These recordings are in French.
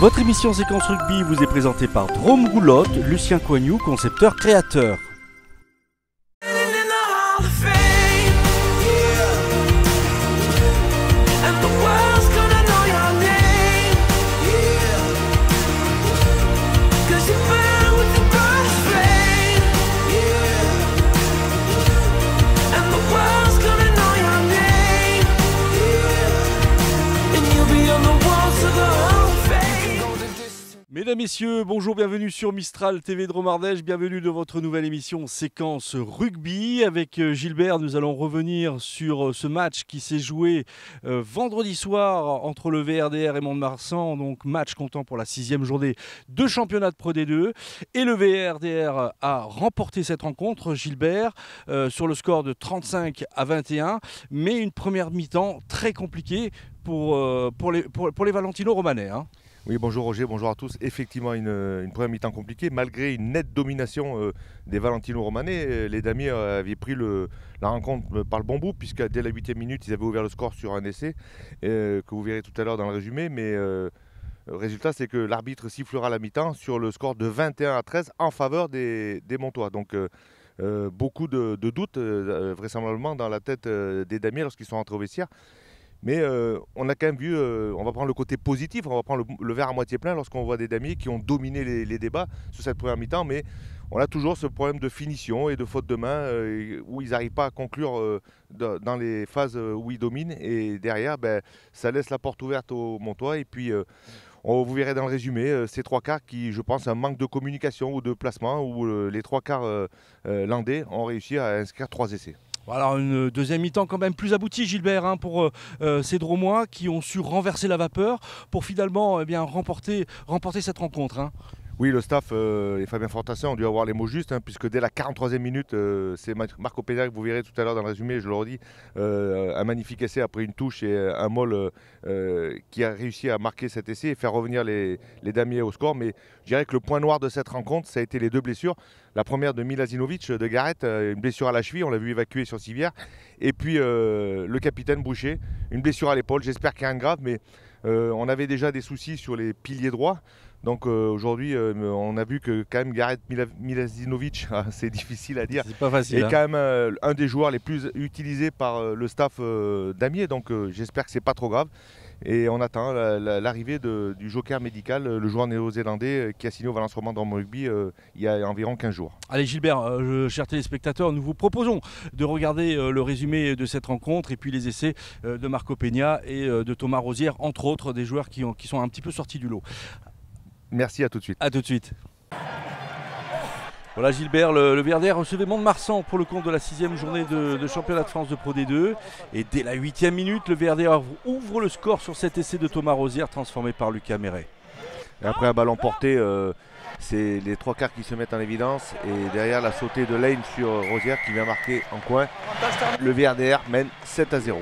Votre émission Séquence Rugby vous est présentée par Drôme Roulotte, Lucien Coignou, concepteur créateur. Mesdames, Messieurs, bonjour, bienvenue sur Mistral TV Drôme Ardèche, bienvenue dans votre nouvelle émission Séquence Rugby. Avec Gilbert, nous allons revenir sur ce match qui s'est joué vendredi soir entre le VRDR et Mont-de-Marsan, donc match comptant pour la 6e journée de championnat de Pro D2. Et le VRDR a remporté cette rencontre, Gilbert, sur le score de 35-21, mais une première mi-temps très compliquée pour les Valentino-Romanais. Hein. Oui, bonjour Roger, bonjour à tous. Effectivement, une première mi-temps compliquée, malgré une nette domination des Valentino-Romanais. Les Damiers avaient pris la rencontre par le bon bout, puisque dès la 8e minute, ils avaient ouvert le score sur un essai, que vous verrez tout à l'heure dans le résumé. Mais le résultat, c'est que l'arbitre sifflera la mi-temps sur le score de 21-13 en faveur des Montois. Donc, beaucoup de doutes, vraisemblablement, dans la tête des Damiers lorsqu'ils sont rentrés au vestiaire. Mais on a quand même vu, on va prendre le côté positif, on va prendre le verre à moitié plein lorsqu'on voit des Damiers qui ont dominé les débats sur cette première mi-temps, mais on a toujours ce problème de finition et de faute de main où ils n'arrivent pas à conclure dans les phases où ils dominent, et derrière ça laisse la porte ouverte aux Montois. Et puis vous verrez dans le résumé ces trois quarts qui, je pense, un manque de communication ou de placement, où les trois quarts landais ont réussi à inscrire 3 essais. Alors une deuxième mi-temps quand même plus aboutie, Gilbert, hein, pour ces Dromois qui ont su renverser la vapeur pour finalement remporter cette rencontre. Hein. Oui, le staff et Fabien Fortassin ont dû avoir les mots justes, hein, puisque dès la 43e minute, c'est Marco Pena, que vous verrez tout à l'heure dans le résumé, je le redis, un magnifique essai après une touche et un molle qui a réussi à marquer cet essai et faire revenir les Damiers au score. Mais je dirais que le point noir de cette rencontre, ça a été les 2 blessures. La première de Milazinovic de Garrett, une blessure à la cheville, on l'a vu évacuer sur civière. Et puis le capitaine Boucher, une blessure à l'épaule, j'espère qu'il n'y a rien de grave, mais on avait déjà des soucis sur les piliers droits. Donc aujourd'hui, on a vu que quand même Garrett Milazinovic, c'est difficile à dire, c'est pas facile, est quand même un des joueurs les plus utilisés par le staff Damier. Donc j'espère que c'est pas trop grave. Et on attend l'arrivée du joker médical, le joueur néo-zélandais qui a signé au Valence Romand Drôme Rugby il y a environ 15 jours. Allez Gilbert, chers téléspectateurs, nous vous proposons de regarder le résumé de cette rencontre et puis les essais de Marco Peña et de Thomas Rosière, entre autres des joueurs qui sont un petit peu sortis du lot. Merci, à tout de suite. A tout de suite. Voilà Gilbert, le VRDR recevait Mont-de-Marsan pour le compte de la 6e journée de championnat de France de Pro D2. Et dès la 8e minute, le VRDR ouvre le score sur cet essai de Thomas Rosière transformé par Lucas Méret. Et après un ballon porté, c'est les 3 quarts qui se mettent en évidence. Et derrière la sautée de Lane sur Rosière qui vient marquer en coin. Le VRDR mène 7-0.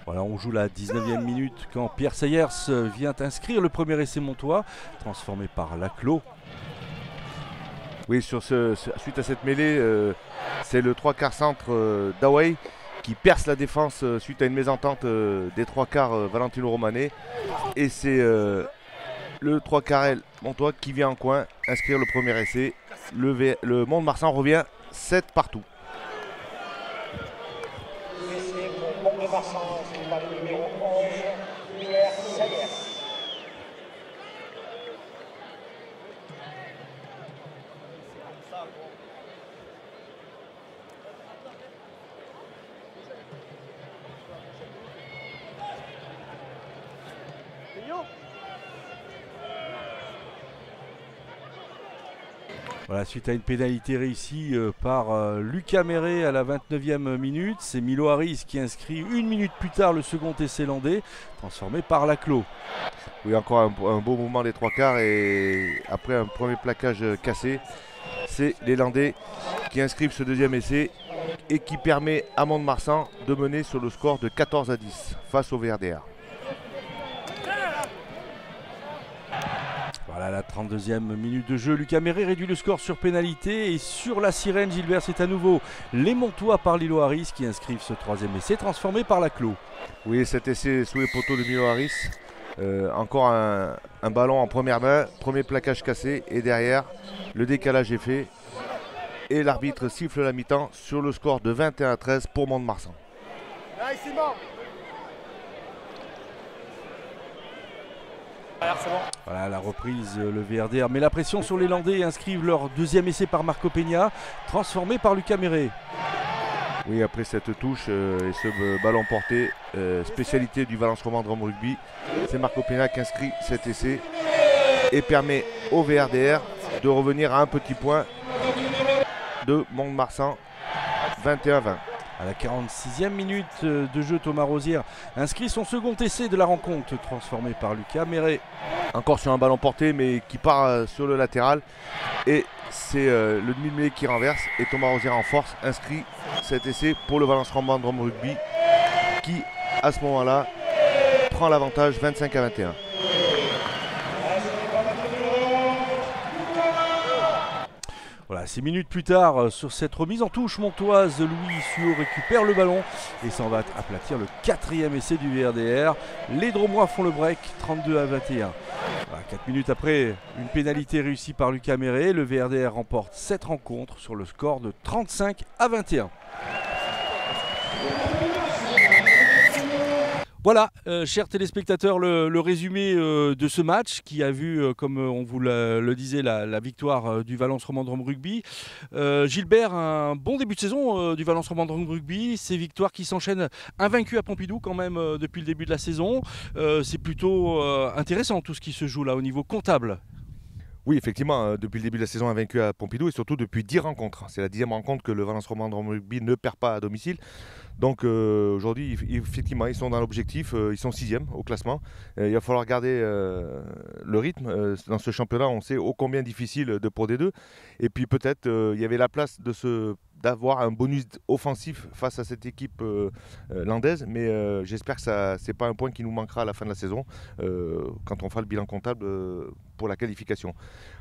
On joue la 19e minute quand Pierre Sayers vient inscrire le premier essai montois, transformé par Laclos. Oui, suite à cette mêlée, c'est le 3 quarts centre d'Away qui perce la défense suite à une mésentente des 3 quarts Valentino-Romanais. Et c'est le 3 quarts montois qui vient en coin inscrire le premier essai. Le Mont-de-Marsan revient 7 partout. C'est par le numéro 11, Pierre Sayers. Voilà, suite à une pénalité réussie par Lucas Méret à la 29e minute, c'est Milo Harris qui inscrit 1 minute plus tard le second essai landais, transformé par Laclos. Oui, encore un beau mouvement des 3 quarts, et après un premier plaquage cassé, c'est les Landais qui inscrivent ce deuxième essai et qui permet à Mont-de-Marsan de mener sur le score de 14-10 face au VRDR. Voilà la 32e minute de jeu, Lucas Méré réduit le score sur pénalité et sur la sirène, Gilbert, c'est à nouveau les Montois par Lilo Harris qui inscrivent ce 3e essai transformé par Laclos. Oui, cet essai sous les poteaux de Milo Harris. Encore un ballon en première main, premier plaquage cassé et derrière le décalage est fait et l'arbitre siffle la mi-temps sur le score de 21-13 pour Mont-de-Marsan. Voilà la reprise, le VRDR met la pression sur les Landais et inscrivent leur 2e essai par Marco Peña, transformé par Lucas Méré. Oui, après cette touche et ce ballon porté, spécialité du Valence Romandrum Rugby, c'est Marco Peña qui inscrit cet essai et permet au VRDR de revenir à un petit point de Mont-de-Marsan, 21-20. À la 46e minute de jeu, Thomas Rosière inscrit son second essai de la rencontre, transformé par Lucas Méré. Encore sur un ballon porté, mais qui part sur le latéral. Et c'est le demi-mêlée qui renverse. Et Thomas Rosière en force inscrit cet essai pour le Valence Romandrum Rugby, qui, à ce moment-là, prend l'avantage 25-21. Voilà, 6 minutes plus tard, sur cette remise en touche montoise, Louis Suot récupère le ballon et s'en va aplatir le 4e essai du VRDR. Les Dromois font le break, 32-21. Voilà, 4 minutes après, une pénalité réussie par Lucas Méré. Le VRDR remporte cette rencontre sur le score de 35-21. Voilà, chers téléspectateurs, le résumé de ce match qui a vu, comme on vous le disait, la victoire du Valence Romandrum Rugby. Gilbert, un bon début de saison du Valence Romandrum Rugby. Ces victoires qui s'enchaînent invaincues à Pompidou quand même depuis le début de la saison. C'est plutôt intéressant tout ce qui se joue là au niveau comptable. Oui, effectivement, depuis le début de la saison invaincu à Pompidou et surtout depuis 10 rencontres. C'est la 10e rencontre que le Valence Romandrum Rugby ne perd pas à domicile. Donc aujourd'hui, effectivement, ils sont dans l'objectif, ils sont 6e au classement. Il va falloir garder le rythme. Dans ce championnat, on sait ô combien difficile de Pro D2. Et puis peut-être, il y avait la place d'avoir un bonus offensif face à cette équipe landaise. Mais j'espère que ce n'est pas un point qui nous manquera à la fin de la saison, quand on fera le bilan comptable pour la qualification.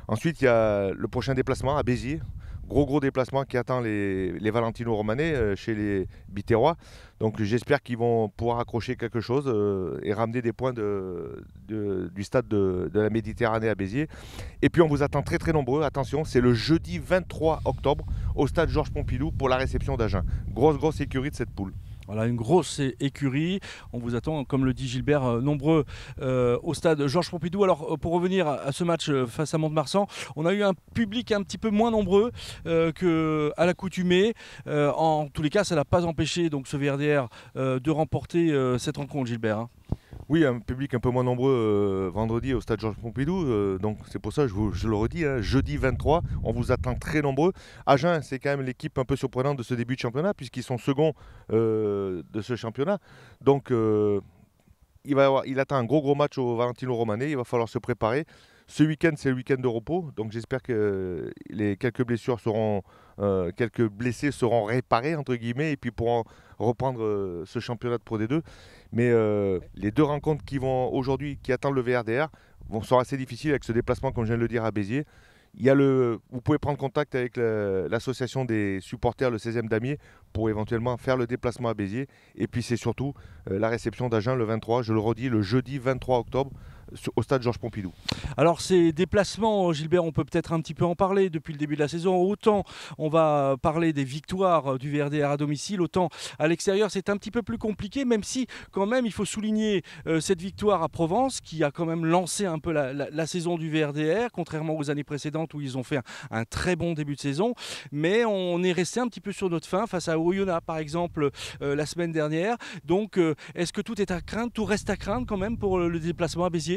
Ensuite, il y a le prochain déplacement à Béziers. Gros déplacement qui attend les Valentino Romanais chez les Biterrois. Donc j'espère qu'ils vont pouvoir accrocher quelque chose et ramener des points du stade de la Méditerranée à Béziers. Et puis on vous attend très nombreux. Attention, c'est le jeudi 23 octobre au stade Georges Pompidou pour la réception d'Agen. Grosse écurie de cette poule. Voilà, une grosse écurie. On vous attend, comme le dit Gilbert, nombreux au stade Georges Pompidou. Alors, pour revenir à ce match face à Mont-de-Marsan, on a eu un public un petit peu moins nombreux qu'à l'accoutumée. En tous les cas, ça n'a pas empêché donc, ce VRDR de remporter cette rencontre, Gilbert. Hein. Oui, un public un peu moins nombreux vendredi au stade Georges Pompidou. Donc c'est pour ça, je le redis, jeudi 23, on vous attend très nombreux. Agen, c'est quand même l'équipe un peu surprenante de ce début de championnat, puisqu'ils sont seconds de ce championnat. Donc il attend un gros match au Valentino Romanais, il va falloir se préparer. Ce week-end, c'est le week-end de repos, donc j'espère que quelques blessés seront réparés, entre guillemets, et puis pourront reprendre ce championnat de Pro D2. Mais les 2 rencontres qui attendent le VRDR sont assez difficiles avec ce déplacement, comme je viens de le dire, à Béziers. Vous pouvez prendre contact avec l'association des supporters, le 16e damier, pour éventuellement faire le déplacement à Béziers. Et puis c'est surtout la réception d'Agen le 23, je le redis, le jeudi 23 octobre au stade Georges Pompidou. Alors ces déplacements, Gilbert, on peut peut-être un petit peu en parler depuis le début de la saison. Autant on va parler des victoires du VRDR à domicile, autant à l'extérieur c'est un petit peu plus compliqué, même si quand même il faut souligner cette victoire à Provence qui a quand même lancé un peu la saison du VRDR, contrairement aux années précédentes où ils ont fait un très bon début de saison. Mais on est resté un petit peu sur notre faim face à Oyonnax par exemple la semaine dernière. Donc est-ce que tout est à craindre, tout reste à craindre quand même pour le déplacement à Béziers ?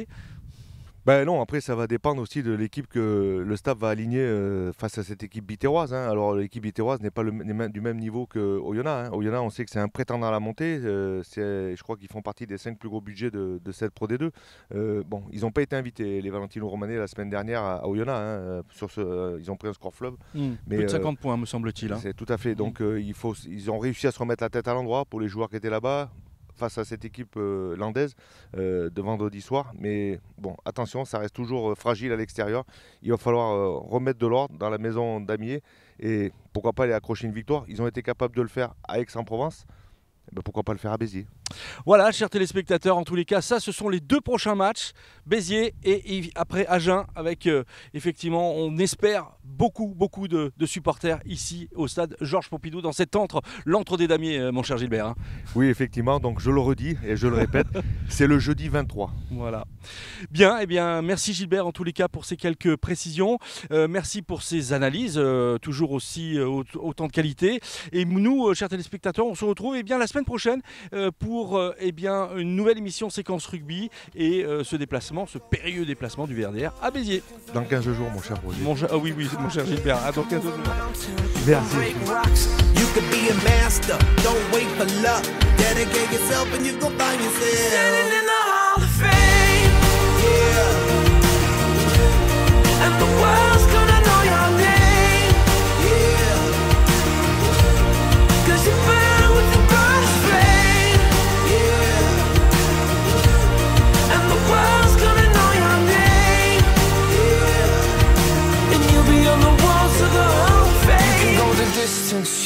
Ben non, après ça va dépendre aussi de l'équipe que le staff va aligner face à cette équipe biterroise. Hein. Alors l'équipe biterroise n'est pas du même niveau que Oyonnax. Hein. Oyonnax, on sait que c'est un prétendant à la montée. Je crois qu'ils font partie des 5 plus gros budgets de cette Pro D2. Bon, ils n'ont pas été invités, les Valentino Romanais, la semaine dernière à Oyonnax. Hein. Ils ont pris un score fleuve. Plus de 50 points, me semble-t-il. Hein. C'est tout à fait. Donc ils ont réussi à se remettre la tête à l'endroit pour les joueurs qui étaient là-bas. face à cette équipe landaise de vendredi soir. Mais bon, attention, ça reste toujours fragile à l'extérieur. Il va falloir remettre de l'ordre dans la maison d'Amiers et pourquoi pas aller accrocher une victoire. Ils ont été capables de le faire à Aix-en-Provence. Ben pourquoi pas le faire à Béziers. Voilà, chers téléspectateurs, en tous les cas, ça, ce sont les 2 prochains matchs, Béziers et après Agen, avec effectivement, on espère beaucoup de supporters ici au stade Georges Pompidou, dans cet antre, l'antre des damiers, mon cher Gilbert. Hein. Oui, effectivement, donc je le redis et je le répète, c'est le jeudi 23. Voilà. Bien, eh bien, merci Gilbert en tous les cas pour ces quelques précisions, merci pour ces analyses, toujours aussi autant de qualité. Et nous, chers téléspectateurs, on se retrouve eh bien, la semaine prochaine pour eh bien, une nouvelle émission Séquence Rugby et ce déplacement, ce périlleux déplacement du VRDR à Béziers. Dans 15 jours, mon cher Roger. Oui, mon cher Gilbert, dans 15 jours. Merci.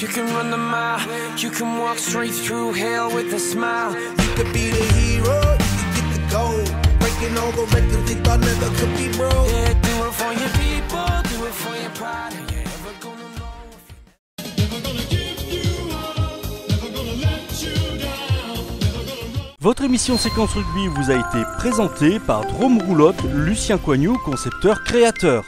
You can run the mile, you can walk straight through hell with a smile. You could be the hero, you can get the gold. Breaking all the records they thought never could be broke. Yeah, do it for your people, do it for your pride. And you're never gonna know. Never gonna give you up, never gonna let you down, never gonna... Votre émission Séquence Rugby vous a été présentée par Drôme Roulotte, Lucien Coignoux, concepteur créateur.